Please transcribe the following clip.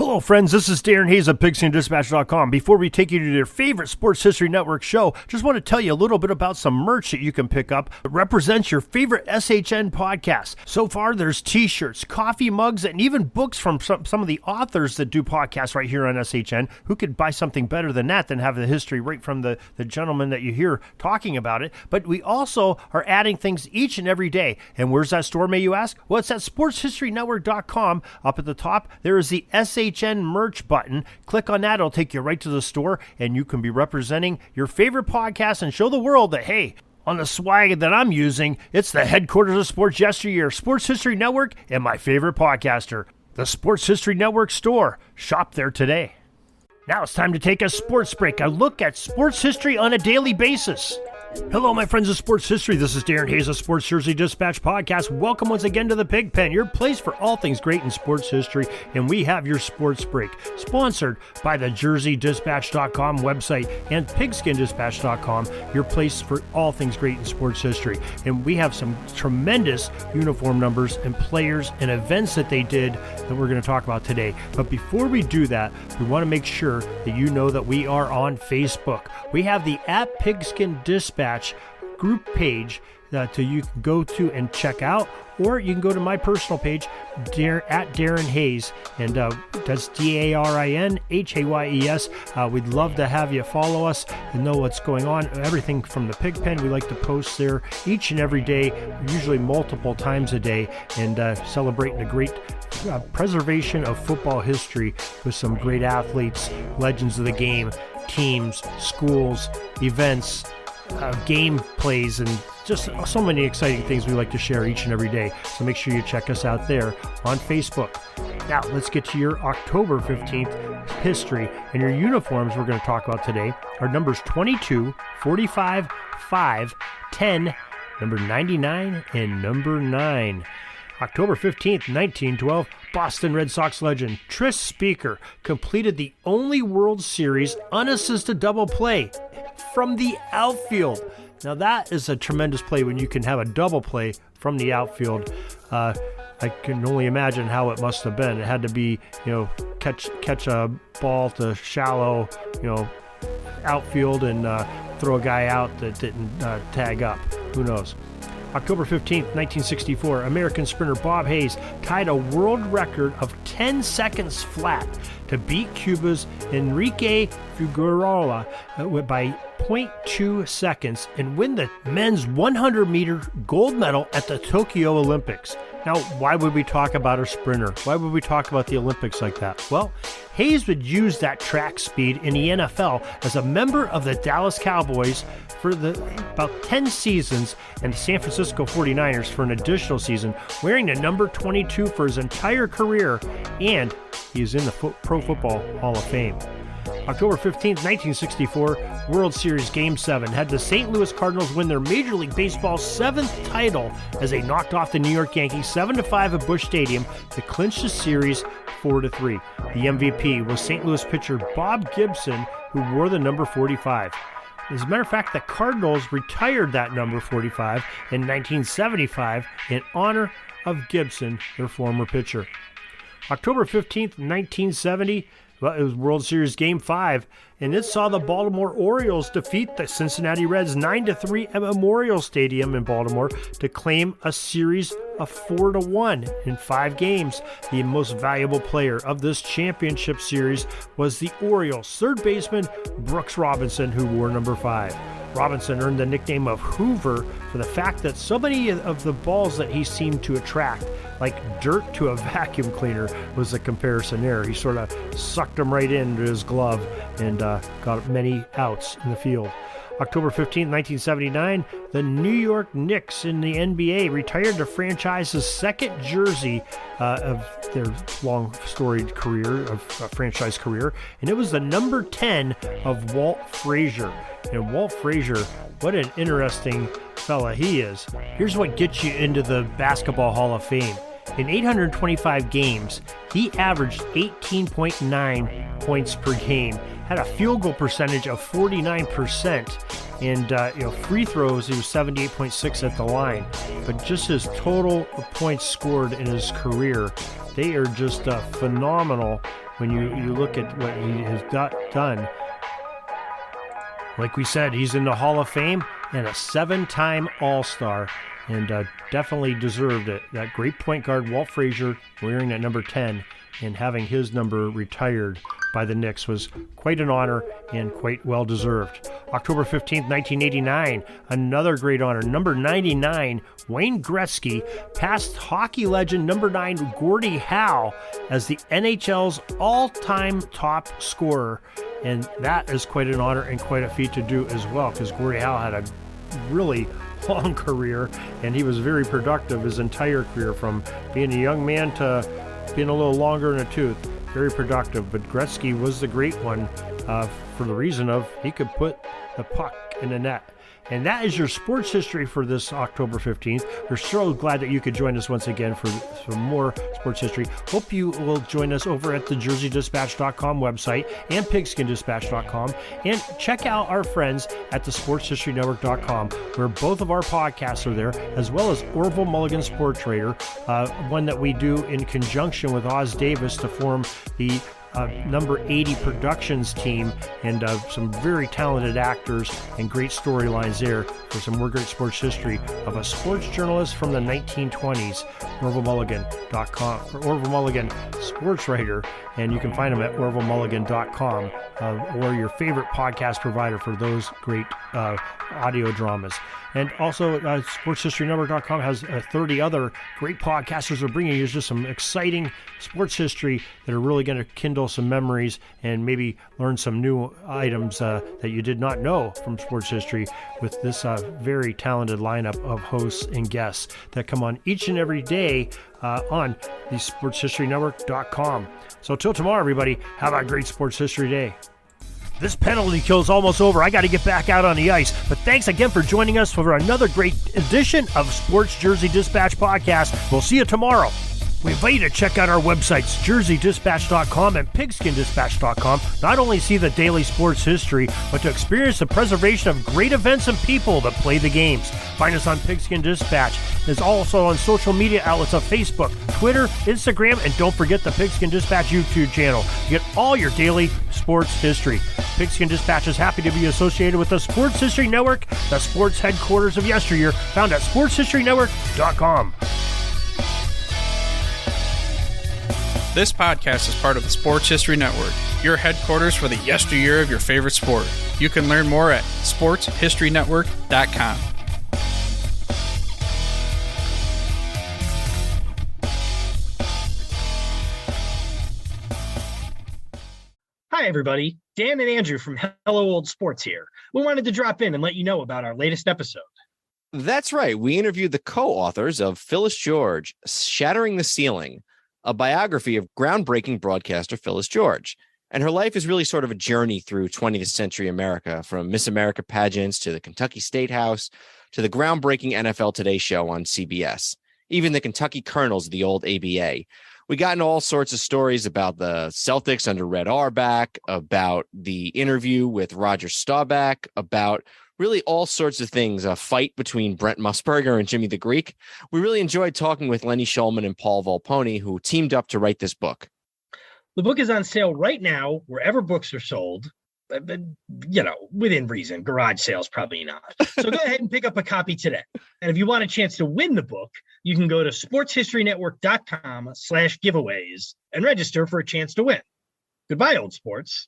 Hello, friends. This is Darren Hayes of Pigskin.com. Before we take you to your favorite Sports History Network show, just want to tell you a little bit about some merch that you can pick up that represents your favorite SHN podcast. So far, there's t-shirts, coffee mugs, and even books from some of the authors that do podcasts right here on SHN. Who could buy something better than that, than have the history right from the gentleman that you hear talking about it? But we also are adding things each and every day. And where's that store, may you ask? Well, it's at SportsHistoryNetwork.com. Up at the top, there is the SHN merch button. Click on that. It'll take you right to the store, and you can be representing your favorite podcast and show the world that, hey, on the swag that I'm using, it's the headquarters of sports yesteryear, Sports History Network, and my favorite podcaster, the Sports History Network store. Shop there today. Now it's time to take a sports break, a look at sports history on a daily basis. Hello, my friends of sports history. This is Darren Hayes of Sports Jersey Dispatch Podcast. Welcome once again to the Pig Pen, your place for all things great in sports history. And we have your sports break, sponsored by the JerseyDispatch.com website and Pigskin.com, your place for all things great in sports history. And we have some tremendous uniform numbers and players and events that they did that we're going to talk about today. But before we do that, we want to make sure that you know that we are on Facebook. We have the @Pigskin Dispatch group page that you can go to and check out, or you can go to my personal page at Darren Hayes, and that's DARINHAYES. We'd love to have you follow us and know what's going on. Everything from the Pig Pen, we like to post there each and every day, usually multiple times a day, and celebrating the great preservation of football history with some great athletes, legends of the game, teams, schools, events, game plays, and just so many exciting things we like to share each and every day. So make sure you check us out there on Facebook. Now, let's get to your October 15th history. And your uniforms we're going to talk about today are numbers 22, 45, 5, 10, number 99, and number 9. October 15th, 1912, Boston Red Sox legend Tris Speaker completed the only World Series unassisted double play from the outfield. Now that is a tremendous play when you can have a double play from the outfield. I can only imagine how it must have been. It had to be, catch a ball to shallow, outfield and throw a guy out that didn't tag up. Who knows? October 15th, 1964, American sprinter Bob Hayes tied a world record of 10 seconds flat to beat Cuba's Enrique Figueroa by 0.2 seconds and win the men's 100-meter gold medal at the Tokyo Olympics. Now, why would we talk about a sprinter? Why would we talk about the Olympics like that? Well, Hayes would use that track speed in the NFL as a member of the Dallas Cowboys for about 10 seasons and the San Francisco 49ers for an additional season, wearing the number 22 for his entire career, and he is in the Pro Football Hall of Fame. October 15th, 1964, World Series Game 7 had the St. Louis Cardinals win their Major League Baseball's 7th title as they knocked off the New York Yankees 7-5 at Busch Stadium to clinch the series 4-3. The MVP was St. Louis pitcher Bob Gibson, who wore the number 45. As a matter of fact, the Cardinals retired that number 45 in 1975 in honor of Gibson, their former pitcher. October 15th, 1970, well, it was World Series Game 5, and it saw the Baltimore Orioles defeat the Cincinnati Reds 9-3 at Memorial Stadium in Baltimore to claim a series of 4-1 in 5 games. The most valuable player of this championship series was the Orioles' third baseman, Brooks Robinson, who wore number 5. Robinson earned the nickname of Hoover for the fact that so many of the balls that he seemed to attract, like dirt to a vacuum cleaner, was the comparison there. He sort of sucked them right into his glove and got many outs in the field. October 15, 1979, the New York Knicks in the NBA retired the franchise's second jersey of their long storied career, franchise career, and it was the number 10 of Walt Frazier. And Walt Frazier, what an interesting fella he is. Here's what gets you into the Basketball Hall of Fame. In 825 games, he averaged 18.9 points per game, had a field goal percentage of 49%, and free throws, he was 78.6 at the line. But just his total points scored in his career, they are just phenomenal. when you look at what he has done. Like we said, he's in the Hall of Fame and a 7-time All-Star, and definitely deserved it. That great point guard, Walt Frazier, wearing at number 10 and having his number retired by the Knicks was quite an honor and quite well-deserved. October 15th, 1989, another great honor. Number 99, Wayne Gretzky, passed hockey legend number 9, Gordie Howe, as the NHL's all-time top scorer. And that is quite an honor and quite a feat to do as well, because Gordie Howe had a really long career, and he was very productive his entire career, from being a young man to being a little longer in a tooth. Very productive, but Gretzky was the great one for the reason of he could put the puck in the net. And that is your sports history for this October 15th. We're so glad that you could join us once again for more sports history. Hope you will join us over at the JerseyDispatch.com website and PigskinDispatch.com. And check out our friends at the SportsHistoryNetwork.com, where both of our podcasts are there, as well as Orville Mulligan Sports Trader, one that we do in conjunction with Oz Davis to form the number 80 Productions team, and some very talented actors and great storylines there for some more great sports history of a sports journalist from the 1920s, OrvilleMulligan.com, or Orville Mulligan Sports Writer, and you can find them at OrvilleMulligan.com, or your favorite podcast provider for those great audio dramas. And also, SportsHistoryNetwork.com has 30 other great podcasters are bringing you just some exciting sports history that are really going to kindle some memories and maybe learn some new items that you did not know from sports history, with this very talented lineup of hosts and guests that come on each and every day on the SportsHistoryNetwork.com. So till tomorrow, everybody, have a great sports history day. This penalty kill is almost over. I got to get back out on the ice. But thanks again for joining us for another great edition of Sports Jersey Dispatch Podcast. We'll see you tomorrow. We invite you to check out our websites, JerseyDispatch.com and PigskinDispatch.com. Not only see the daily sports history, but to experience the preservation of great events and people that play the games. Find us on Pigskin Dispatch. There's also on social media outlets of Facebook, Twitter, Instagram, and don't forget the Pigskin Dispatch YouTube channel. You get all your daily sports history. Pigskin Dispatch is happy to be associated with the Sports History Network, the sports headquarters of yesteryear, found at SportsHistoryNetwork.com. This podcast is part of the Sports History Network, your headquarters for the yesteryear of your favorite sport. You can learn more at SportsHistoryNetwork.com. Hi, everybody. Dan and Andrew from Hello Old Sports here. We wanted to drop in and let you know about our latest episode. That's right. We interviewed the co-authors of Phyllis George, Shattering the Ceiling, a biography of groundbreaking broadcaster Phyllis George. And her life is really sort of a journey through 20th century America, from Miss America pageants to the Kentucky State House to the groundbreaking NFL Today show on CBS, even the Kentucky Colonels of the old ABA. We got into all sorts of stories about the Celtics under Red Auerbach, about the interview with Roger Staubach, about really all sorts of things, a fight between Brent Musburger and Jimmy the Greek. We really enjoyed talking with Lenny Shulman and Paul Volpone, who teamed up to write this book. The book is on sale right now, wherever books are sold. Within reason. Garage sales, probably not. So go ahead and pick up a copy today. And if you want a chance to win the book, you can go to SportsHistoryNetwork.com/giveaways and register for a chance to win. Goodbye, old sports.